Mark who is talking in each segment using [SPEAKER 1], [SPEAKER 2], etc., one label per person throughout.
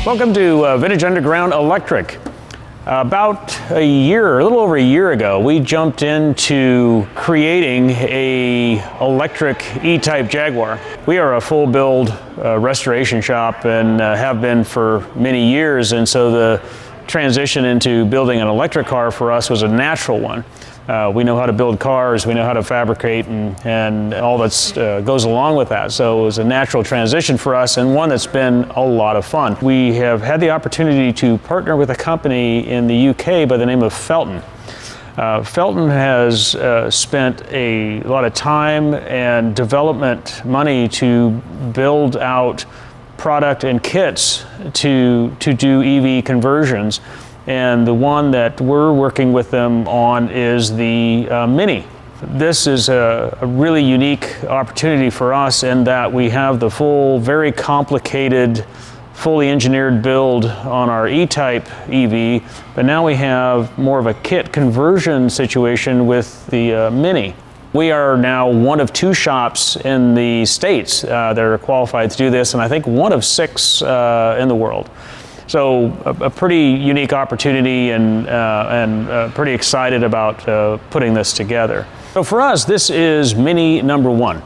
[SPEAKER 1] Welcome to Vintage Underground Electric. About a little over a year ago, we jumped into creating a electric E-Type Jaguar. We are a full build restoration shop and have been for many years, and so the transition into building an electric car for us was a natural one. We know how to build cars, we know how to fabricate, and all that goes along with that. So it was a natural transition for us, and one that's been a lot of fun. We have had the opportunity to partner with a company in the UK by the name of Fellten. Fellten has spent a lot of time and development money to build out product and kits to do EV conversions. And the one that we're working with them on is the Mini. This is a really unique opportunity for us in that we have the full, very complicated, fully engineered build on our E-Type EV, but now we have more of a kit conversion situation with the Mini. We are now one of 2 shops in the States that are qualified to do this, and I think one of 6 in the world. So a pretty unique opportunity and pretty excited about putting this together. So for us, this is Mini number 1.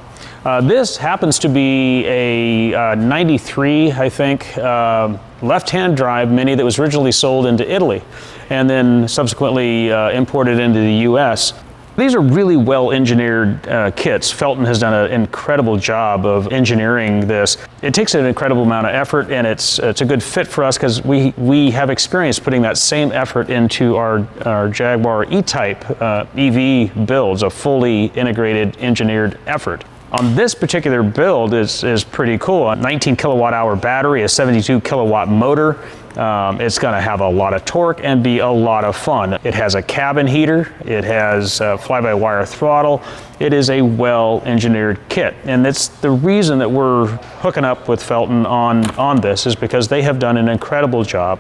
[SPEAKER 1] This happens to be a 93, I think, left-hand drive Mini that was originally sold into Italy and then subsequently imported into the US. These are really well-engineered kits. Fellten has done an incredible job of engineering this. It takes an incredible amount of effort, and it's a good fit for us because we have experience putting that same effort into our Jaguar E-Type EV builds, a fully integrated engineered effort. On this particular build is pretty cool. A 19 kilowatt hour battery, a 72 kilowatt motor. It's going to have a lot of torque and be a lot of fun. It has a cabin heater. It has a fly-by-wire throttle. It is a well-engineered kit, and it's the reason that we're hooking up with Fellten on this is because they have done an incredible job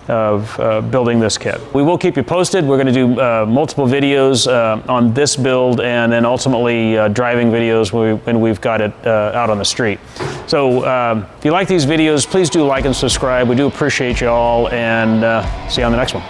[SPEAKER 1] of building this kit. We will keep you posted. We're going to do multiple videos on this build and then ultimately driving videos when we've got it out on the street. So if you like these videos, please do like and subscribe. We do appreciate you all, and see you on the next one.